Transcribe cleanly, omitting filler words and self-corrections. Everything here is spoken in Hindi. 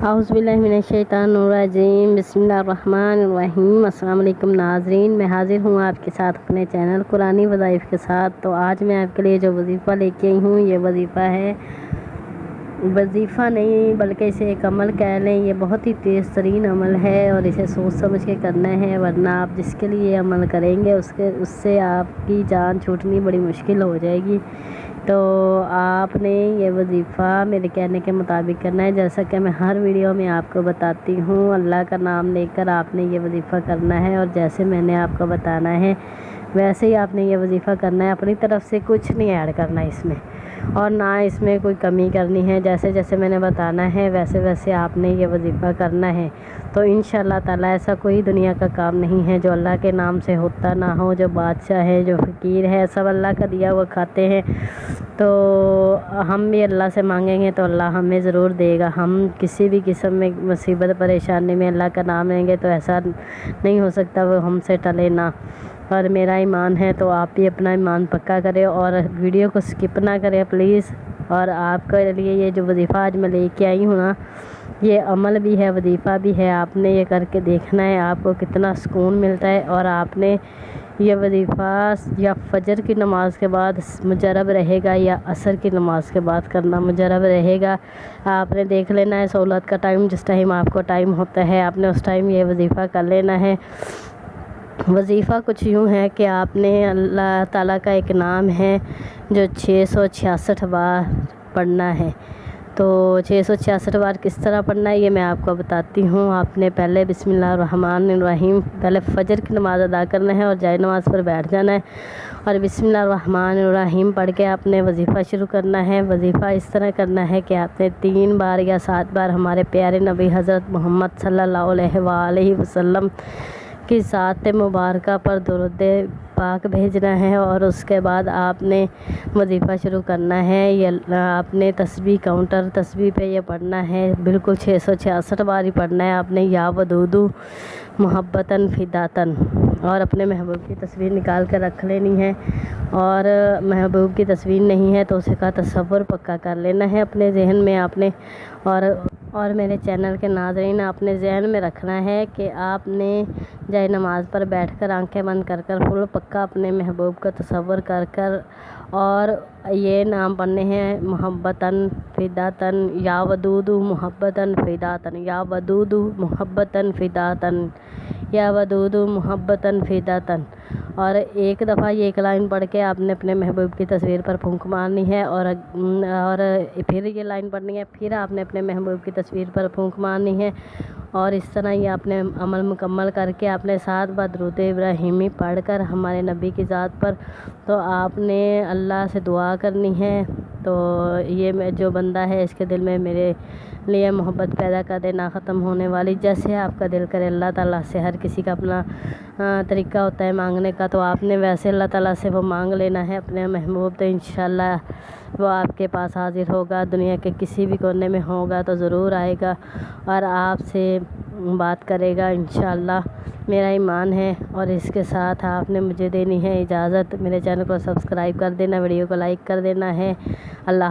औज़ुबिल्लाहिमिनश्शैतानिर्रजीम बिस्मिल्लाहिर्रहमानिर्रहीम। अस्सलाम वालेकुम नाज़रीन, मैं हाज़िर हूँ आपके साथ अपने चैनल कुरानी वज़ाइफ़ के साथ। तो आज मैं आपके लिए जो वज़ीफ़ा लेके आई हूँ, ये वज़ीफ़ा है, वज़ीफ़ा नहीं बल्कि इसे एक अमल कह लें। ये बहुत ही तेज़ तरीन अमल है और इसे सोच समझ के करना है, वरना आप जिसके लिए ये अमल करेंगे उससे आपकी जान छूटनी बड़ी मुश्किल हो जाएगी। तो आपने ये वज़ीफ़ा मेरे कहने के मुताबिक करना है, जैसा कि मैं हर वीडियो में आपको बताती हूँ। अल्लाह का नाम लेकर आपने ये वज़ीफ़ा करना है और जैसे मैंने आपको बताना है वैसे ही आपने ये वज़ीफ़ा करना है। अपनी तरफ से कुछ नहीं ऐड करना इसमें, और ना इसमें कोई कमी करनी है। जैसे जैसे मैंने बताना है वैसे वैसे आपने ये वज़ीफ़ा करना है। तो इंशाअल्लाह ताला ऐसा कोई दुनिया का काम नहीं है जो अल्लाह के नाम से होता ना हो। जो बादशाह है, जो फ़कीर है, सब अल्लाह का दिया हुआ खाते हैं। तो हम भी अल्लाह से मांगेंगे तो अल्लाह हमें ज़रूर देगा। हम किसी भी किस्म में मुसीबत परेशानी में अल्लाह का नाम लेंगे तो ऐसा नहीं हो सकता वो हमसे टले ना। और मेरा ईमान है तो आप भी अपना ईमान पक्का करें और वीडियो को स्किप ना करें प्लीज़। और आपके लिए ये जो वज़ीफ़ा आज मैं लेके आई हूँ ना, ये अमल भी है, वज़ीफ़ा भी है। आपने ये करके देखना है आपको कितना सुकून मिलता है। और आपने ये वज़ीफ़ा या फ़जर की नमाज़ के बाद मुजरब रहेगा या असर की नमाज़ के बाद करना मुजरब रहेगा। आपने देख लेना है सहूलत का टाइम, जिस टाइम आपको टाइम होता है आपने उस टाइम ये वज़ीफ़ा कर लेना है। वज़ीफ़ा कुछ यूँ है कि आपने अल्लाह ताला का एक नाम है जो 666 बार पढ़ना है। तो 666 बार किस तरह पढ़ना है ये मैं आपको बताती हूँ। आपने पहले बिस्मिल्लाहिर्रहमानिर्रहीम पहले फ़जर की नमाज़ अदा करना है और जाए नमाज़ पर बैठ जाना है और बिस्मिल्लाहिर्रहमानिर्रहीम पढ़ के आपने वज़ीफ़ा शुरू करना है। वज़ीफ़ा इस तरह करना है कि आपने 3 बार या 7 बार हमारे प्यारे नबी हज़रत मोहम्मद सल्लल्लाहु अलैहि वसल्लम की ज़ात मुबारक पर दुरूद पाक भेजना है। और उसके बाद आपने वज़ीफ़ा शुरू करना है। ये आपने तस्बीह काउंटर तस्बीह पे ये पढ़ना है, बिल्कुल 666 बार ही पढ़ना है आपने। या वदूदू मोहब्बतन फ़िदातन, और अपने महबूब की तस्वीर निकाल कर रख लेनी है। और महबूब की तस्वीर नहीं है तो उसका तसव्वुर पक्का कर लेना है अपने जहन में आपने। और मेरे चैनल के नाज़रीन, आपने जहन में रखना है कि आपने जाए नमाज़ पर बैठकर आंखें बंद कर फुल पक्का अपने महबूब का तसव्वुर कर और ये नाम पढ़ने हैं, मोहब्बतन फ़िदातन, या वदूदू मोहब्बतन फ़िदातन, या वदूदू मोहब्बतन फ़िदातन, या वदूदू मोहब्बतन फ़िदातन। और एक दफ़ा ये एक लाइन पढ़ के आपने अपने महबूब की तस्वीर पर फूंक मारनी है और फिर ये लाइन पढ़नी है, फिर आपने अपने महबूब की तस्वीर पर फूंक मारनी है। और इस तरह ये आपने अमल मुकम्मल करके आपने 7 बार दुरूद इब्राहिमी पढ़कर हमारे नबी की ज़ात पर तो आपने अल्लाह से दुआ करनी है। तो ये जो बंदा है इसके दिल में मेरे लिए मोहब्बत पैदा कर दे ना ख़त्म होने वाली। जैसे आपका दिल करे, अल्लाह ताला से हर किसी का अपना तरीक़ा होता है मांगने का, तो आपने वैसे अल्लाह ताला से वो मांग लेना है अपने महबूब। तो इंशाअल्लाह वो आपके पास हाज़िर होगा, दुनिया के किसी भी कोने में होगा तो ज़रूर आएगा और आपसे बात करेगा इंशाअल्लाह, मेरा ईमान है। और इसके साथ आपने मुझे देनी है इजाज़त। मेरे चैनल को सब्सक्राइब कर देना, वीडियो को लाइक कर देना है। अल्लाह।